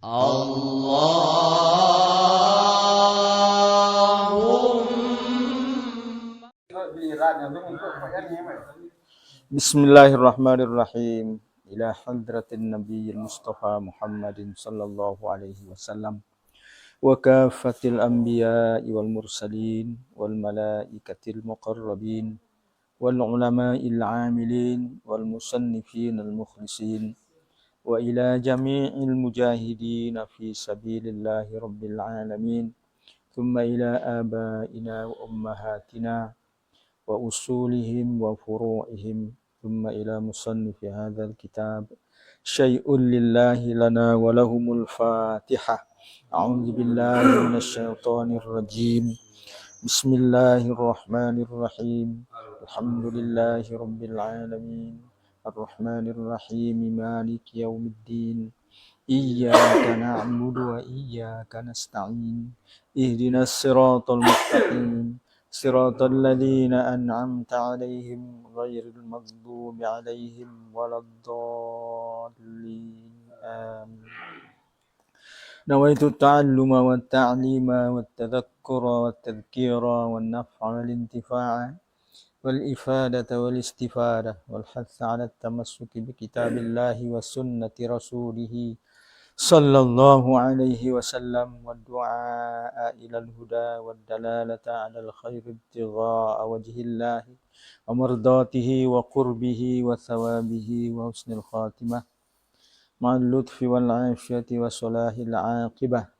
Bismillahirrahmanirrahim. Ila hadratin Nabiyil Mustafa Muhammadin sallallahu alaihi wasallam wa kafatil anbiya'i wal mursalin wal malaikatil muqarrabin wal ulama'il 'amilin wal musannifin al mukhlisin wa ila jami'il mujahidin fi sabilillahi rabbil alamin. Thumma ila abaina wa ummahatina wa usulihim wa furu'ihim. ثم إلى مصنف هذا الكتاب شيء لله لنا ولهم الفاتحة. أعوذ بالله من الشيطان الرجيم. بسم الله الرحمن الرحيم. الحمد لله رب العالمين الرحمن الرحيم مالك يوم الدين إياك نعبد وإياك نستعين اهدنا الصراط المستقيم صراط الذين أنعمت عليهم غير المغضوب عليهم ولا الضالين آمين. نويت التعلم والتعليم والتذكر والتذكير والنفع والانتفاع والإفادة والاستفادة والحث على التمسك بكتاب الله وسنة رسوله صلى الله عليه وسلم والدعاء إلى الهدى والدلالة على الخير ابتغاء وجه الله ومرضاته وقربه وثوابه وحسن الخاتمة مع اللطف والعافية وصلاح العاقبة.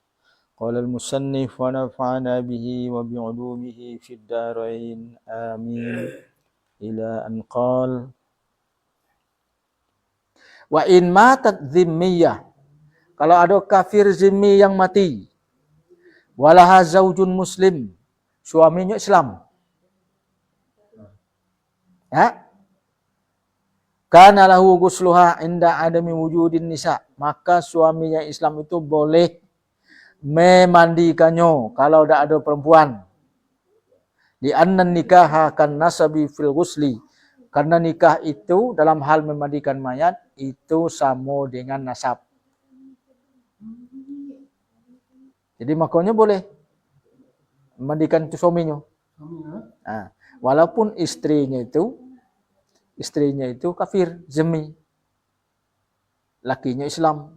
قال المصنف ونفعنا به وبعلومه في الدارين آمين. إلى أن قال وإن ماتت ذمية, kalau ada kafir zimmi yang mati, walaha zaujun muslim, suaminya Islam, ya, kana lahu ghusluha inda adami wujudin nisa, maka suaminya Islam itu boleh memandikannya kalau tidak ada perempuan. Di anna nikaha kan nasabi fil ghusli, karena nikah itu dalam hal memandikan mayat itu sama dengan nasab. Jadi makanya boleh memandikan itu suaminya. Nah, walaupun istrinya itu kafir zimmi, lakinya Islam,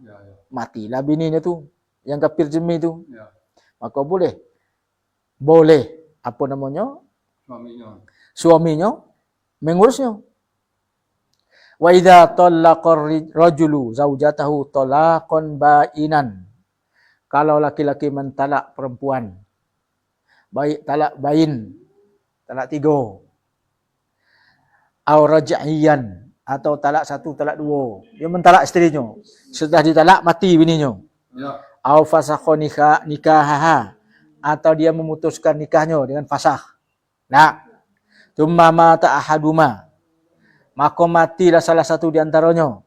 matilah bininya tuh yang kafir zimmi itu, maka boleh apa namanya, suaminya mengurusnya. Wa idza talaqa rajulu zaujatahu talaqan ba'inan, kalau laki-laki mentalak perempuan, baik talak bain, talak 3, au raj'iyan, atau talak 1, talak 2, dia mentalak istrinya, sudah ditalak mati bininya, au fasakha nikahaha, atau dia memutuskan nikahnya dengan fasakh. Nah, tsumma mata ahaduma, maka matilah salah satu di antaranya,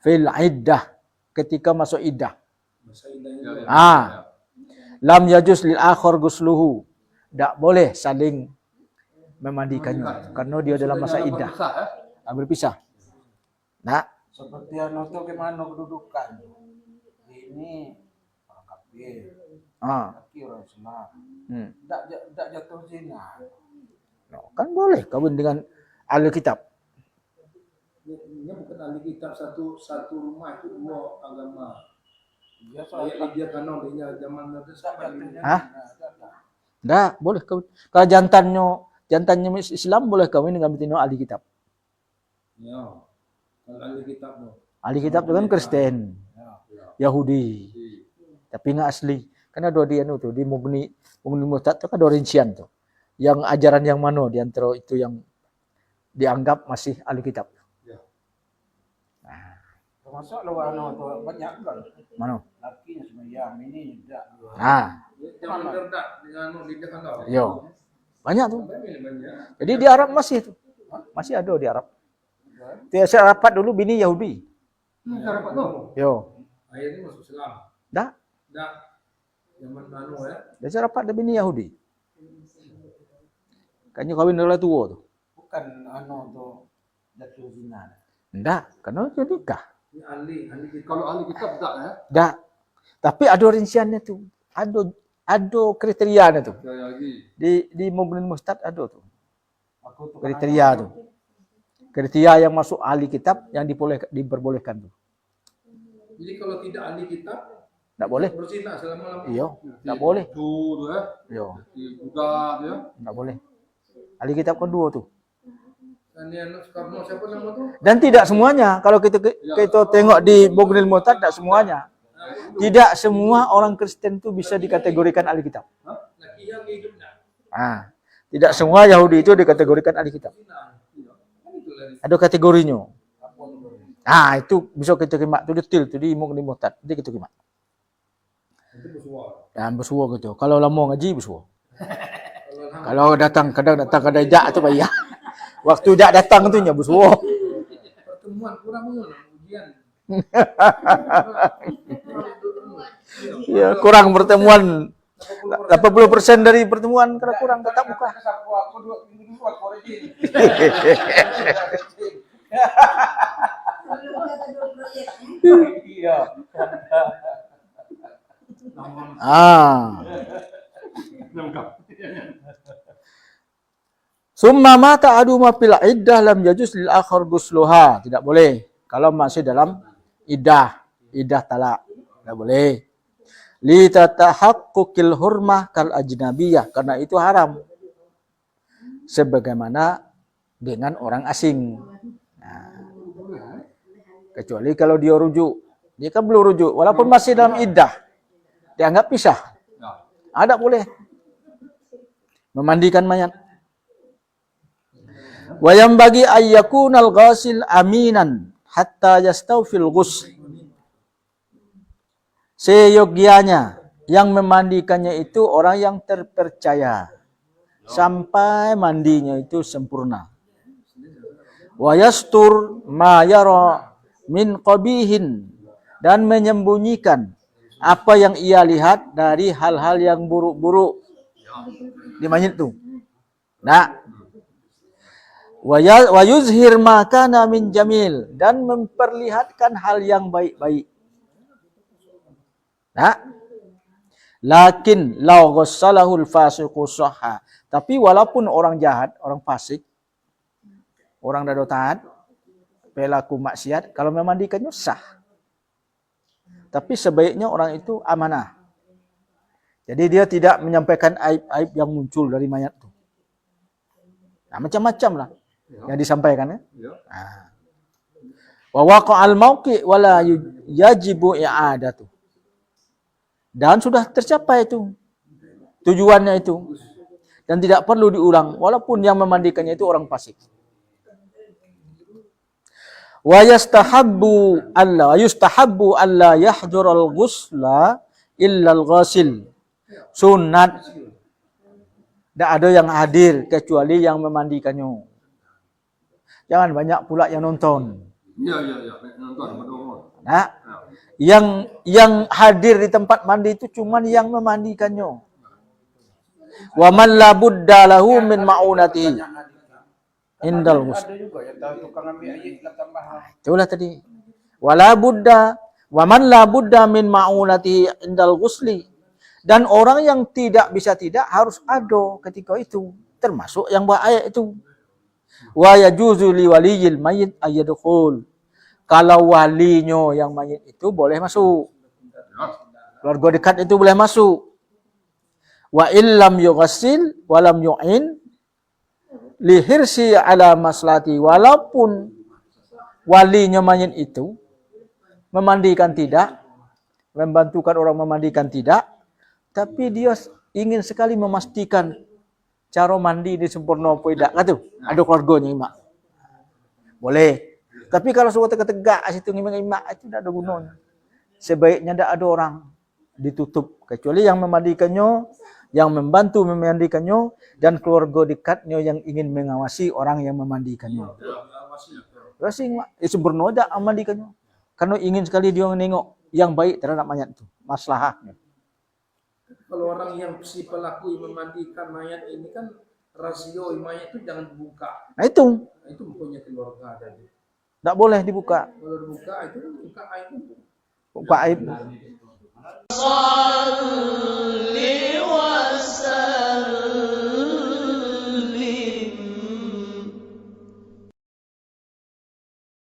fil iddah, ketika masuk iddah. Lam yajuz lil akhar ghusluhu, tak boleh saling memandikannya karena dia dalam masa iddah, berpisah. Nah, seperti anu itu gimana kedudukan? Ini orang kafir, laki orang Islam, tak jatuh zina. No, kan boleh kawin dengan ahli kitab. Ini bukan ahli kitab, satu rumah itu 2 agama. Dia kan dia zaman Enggak, boleh kawin. Kalau jantannya Islam boleh kawin dengan betina ahli kitab. Ya. Kalau ahli kitab no. Ahli kitab itu kan Kristen, Yahudi. Tapi enggak asli. Karena ada dia tuh di Mughni Muhtad itu kan ada rincian tuh. Yang ajaran yang mana di antara itu yang dianggap masih ahli kitab. Termasuk lawan anu tu banyak kan? Mana? Lakinya sembahyang, ini tidak. Jangan terdak dengan lidah kan. Yo. Banyak tuh. Jadi di Arab masih tuh. Masih ada di Arab. Saya rapat dulu bini Yahudi. Rapat tuh. Yo. Ayah ini masuk Islam. Dah. Zaman anu ya. Dia saya rapat ada bini Yahudi. Kayaknya kawin dari tua tuh. Bukan anu tu jatuh zina. Enggak, karena dia nikah. Ini ahli kalau ahli kitab tak ya? Enggak. Tapi ada rinciannya tuh. Ada kriterianya tuh. Di Mughnil Mustad ada tuh. Kriteria tuh. Kriteria yang masuk ahli kitab yang diperbolehkan tuh. Jadi kalau tidak ahli kitab, enggak boleh. berzina selama-lamanya. Iya, enggak boleh. Tuh ya. Iya, Budak ya. enggak boleh. Ahli kitab kan dua tuh. Dan yang Soekarno siapa nama tuh? Dan tidak semuanya. Kalau kita tengok di Mughnil Mustad, tidak semuanya. Tidak semua orang Kristen itu bisa dikategorikan ahli kitab. Tidak semua Yahudi itu dikategorikan ahli kitab. Ada kategorinya. Itu bisa kita kimak itu detail itu di Mughnil Mustad. Jadi kita kimak. Dan bersuara gitu. Kalau lama ngaji bersuara. Kalau datang kadang jak tu payah. Waktu jak datang tu nya bersuara. Pertemuan kurang ujian. Ya, kurang pertemuan. 80% dari pertemuan karena kurang tetap buka. Summa mata aduma fil iddah lam yajuz lil akhar gusluha. Tidak boleh kalau masih dalam iddah talak. Tidak boleh. Li tatahaqquqil hurmah kal ajnabiyah, karena itu haram. Sebagaimana dengan orang asing. Kecuali kalau dia rujuk. Dia kan belum rujuk walaupun masih dalam iddah. Dianggap pisah. Ada boleh memandikan mayat. Wa yang bagi ayyakunal ghasil aminan hatta yastawfil ghusl. Seyogianya yang memandikannya itu orang yang terpercaya sampai mandinya itu sempurna. Wa yastur ma yara min qabihin, dan menyembunyikan apa yang ia lihat dari hal-hal yang buruk-buruk di mayit itu. Nah, wa yuzhir ma kana min jamil, dan memperlihatkan hal yang baik-baik. Nah, lakin law ghassalahul fasiqu sahha. Tapi walaupun orang jahat, orang fasik, orang dado taat, pelaku maksiat, kalau memandikannya sah. Tapi sebaiknya orang itu amanah. Jadi dia tidak menyampaikan aib-aib yang muncul dari mayat itu. Nah, macam-macam lah yang disampaikan ya. Wa waqa'al mauqi wala yajibu i'adatu. Dan sudah tercapai itu tujuannya itu, dan tidak perlu diulang walaupun yang memandikannya itu orang fasik. Wa yustahabbu alla yahdurul ghusla illa al-ghasil. Sunat tidak ada yang hadir kecuali yang memandikannya. Jangan banyak pula yang nonton. Nonton. Nah, yang hadir di tempat mandi itu cuman yang memandikannya. Wa man la budda lahu min ma'unati indal ghusl. Ada juga yang tahu tukang ambil air tambah. Itulah tadi. Wala budda wa man la budda min ma'unati indal ghusli. Dan orang yang tidak bisa tidak harus ada ketika itu, termasuk yang baik itu. Wa yajuzu li waliyil mayyit ayyadkhul. Kalau walinya yang mayit itu boleh masuk. Keluarga dekat itu boleh masuk. Wa illam yughassil wa lam yu'in li hirsi ala maslati. Walaupun walinya mayit itu memandikan tidak, membantukan orang memandikan tidak, tapi dia ingin sekali memastikan cara mandi ini sempurna apa tidak. Kata ada keluarganya imak. Boleh. Tapi kalau suatu tegak situ ngimak itu tidak ada gunanya. Sebaiknya tidak ada orang, ditutup, kecuali yang memandikannya, yang membantu memandikannya, dan keluarga dekatnya yang ingin mengawasi orang yang memandikannya. Rasing sempurna tidak memandikannya. Karena ingin sekali dia menengok yang baik terhadap mayat itu, maslahahnya. Kalau orang yang si pelaku yang memandikan mayat ini kan rasio mayat itu jangan dibuka. Nah itu punya keluarga tadi. Tidak boleh dibuka. Kalau dibuka itu buka aib. Buka aib. الصالحين